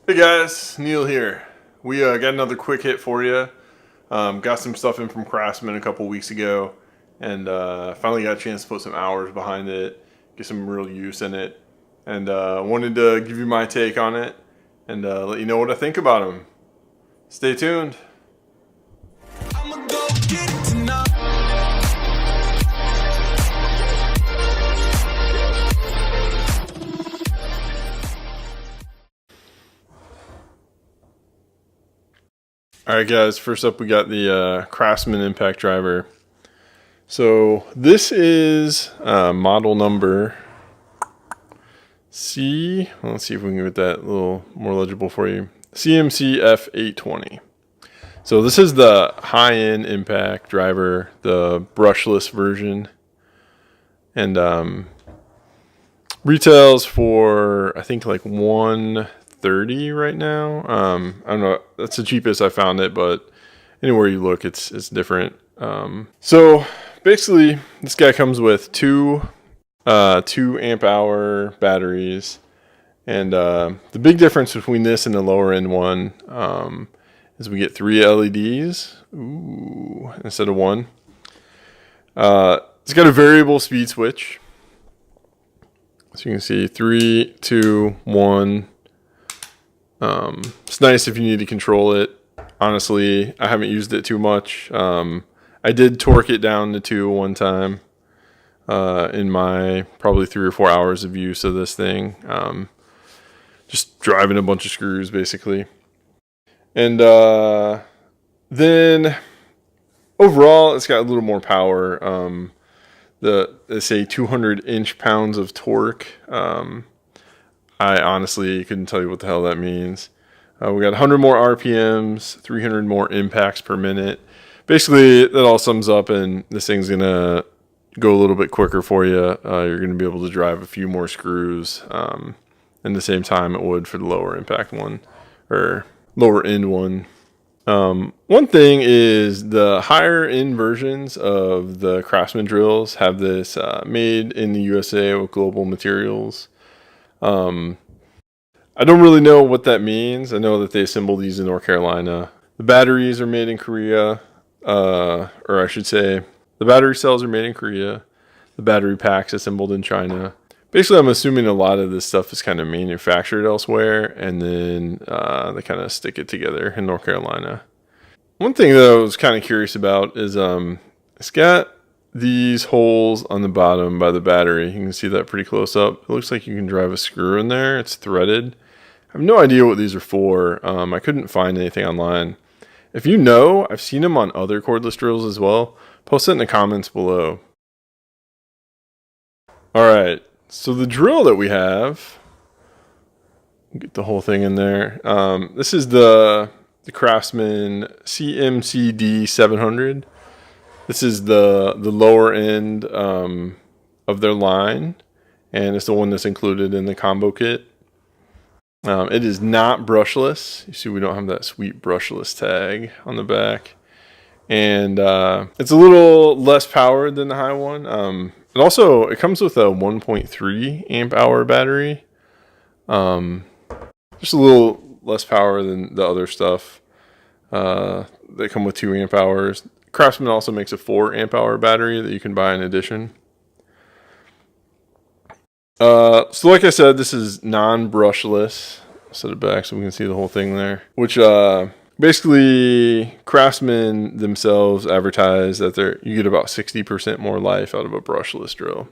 Hey guys, Neil here. We got another quick hit for you. Got some stuff in from Craftsman a couple weeks ago, and finally got a chance to put some hours behind it, get some real use in it, and wanted to give you my take on it and let you know what I think about them. Stay tuned. I'ma go get it tonight. Alright guys, first up we got the Craftsman impact driver. So this is model number C, well, let's see if we can get that a little more legible for you. CMC F820. So this is the high-end impact driver, the brushless version. And retails for I think like $130 right now. I don't know, that's the cheapest I found it, but anywhere you look it's different. So basically this guy comes with two 2 amp hour batteries, and the big difference between this and the lower end one is we get 3 LEDs instead of 1. It's got a variable speed switch. So you can see 3, 2, 1. It's nice if you need to control it. Honestly, I haven't used it too much. I did torque it down to 2 one time in my probably 3 or 4 hours of use of this thing. Just driving a bunch of screws basically. And then overall, it's got a little more power. They say 200 inch-pounds of torque. I honestly couldn't tell you what the hell that means. We got 100 more RPMs, 300 more impacts per minute. Basically, that all sums up, and this thing's gonna go a little bit quicker for you. You're gonna be able to drive a few more screws in the same time it would for the lower impact one, or lower end one. One thing is the higher end versions of the Craftsman drills have this made in the USA with global materials. I don't really know what that means. I know that they assemble these in North Carolina. The batteries are made in Korea, or I should say the battery cells are made in Korea. The battery packs assembled in China. Basically, I'm assuming a lot of this stuff is kind of manufactured elsewhere, and then they kind of stick it together in North Carolina. One thing that I was kind of curious about is it's got these holes on the bottom by the battery. You can see that pretty close up. It looks like you can drive a screw in there. It's threaded. I have no idea what these are for. I couldn't find anything online. If you know, I've seen them on other cordless drills as well. Post it in the comments below. Alright, so the drill that we have, get the whole thing in there. This is the Craftsman CMCD 700. This is the lower end of their line, and it's the one that's included in the combo kit. It is not brushless. You see we don't have that sweet brushless tag on the back. And it's a little less powered than the high one. And also, it comes with a 1.3 amp hour battery. Just a little less power than the other stuff. They come with 2 amp hours. Craftsman also makes a 4 amp hour battery that you can buy in addition. So like I said, this is non-brushless. I'll set it back so we can see the whole thing there. Which basically Craftsman themselves advertise that you get about 60% more life out of a brushless drill.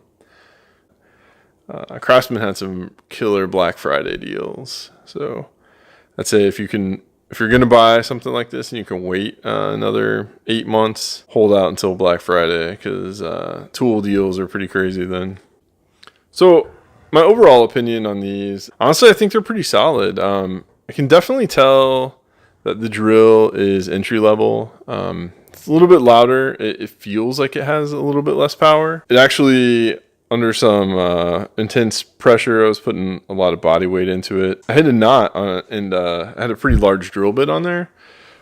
Craftsman had some killer Black Friday deals. So I'd say if you're gonna buy something like this and you can wait another 8 months, hold out until Black Friday, because tool deals are pretty crazy then. So my overall opinion on these, honestly, I think they're pretty solid. I can definitely tell that the drill is entry level. It's a little bit louder. It feels like it has a little bit less power. It actually, under some intense pressure, I was putting a lot of body weight into it. I hit a knot on it, and I had a pretty large drill bit on there,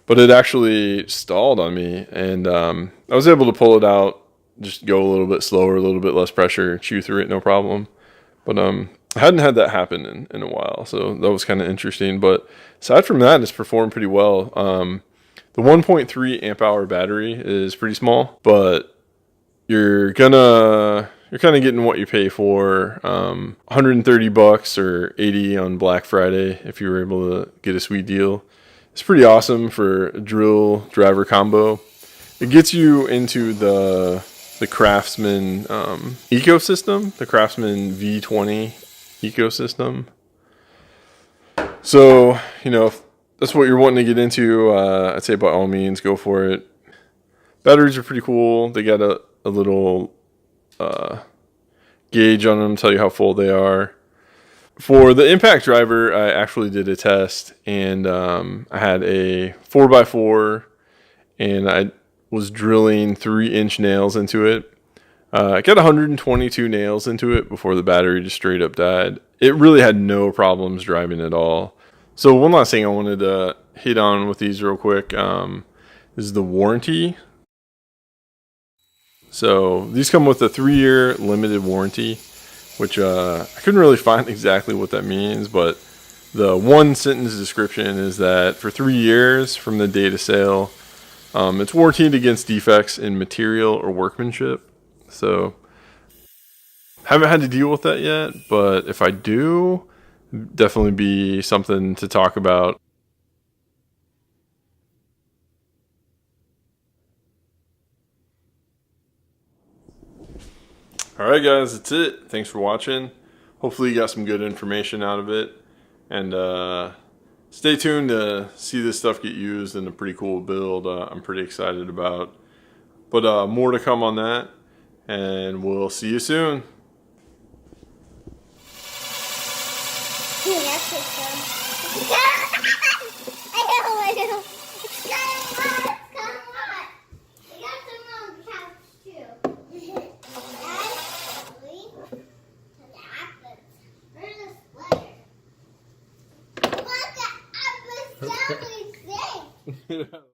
but it actually stalled on me, and I was able to pull it out, just go a little bit slower, a little bit less pressure, chew through it, no problem. But I hadn't had that happen in a while, so that was kind of interesting. But aside from that, it's performed pretty well. The 1.3 amp hour battery is pretty small, but you're kind of getting what you pay for. $130 or 80 on Black Friday if you were able to get a sweet deal. It's pretty awesome for a drill driver combo. It gets you into the Craftsman ecosystem, the Craftsman v20 ecosystem. So, you know, if that's what you're wanting to get into, I'd say by all means go for it. Batteries are pretty cool. They got a little gauge on them, tell you how full they are. For the impact driver, I actually did a test, and I had a 4x4, and I was drilling 3-inch nails into it. I got 122 nails into it before the battery just straight up died. It really had no problems driving at all. So one last thing I wanted to hit on with these real quick is the warranty. So these come with a 3-year limited warranty, which I couldn't really find exactly what that means, but the one sentence description is that for 3 years from the date of sale, it's warranted against defects in material or workmanship. So haven't had to deal with that yet, but if I do, definitely be something to talk about. Alright guys, that's it. Thanks for watching. Hopefully you got some good information out of it. And stay tuned to see this stuff get used in a pretty cool build I'm pretty excited about. But more to come on that. And we'll see you soon. I know. It's kind of hot. We got some on the couch too. Where's the sweater? Look, I was down thing.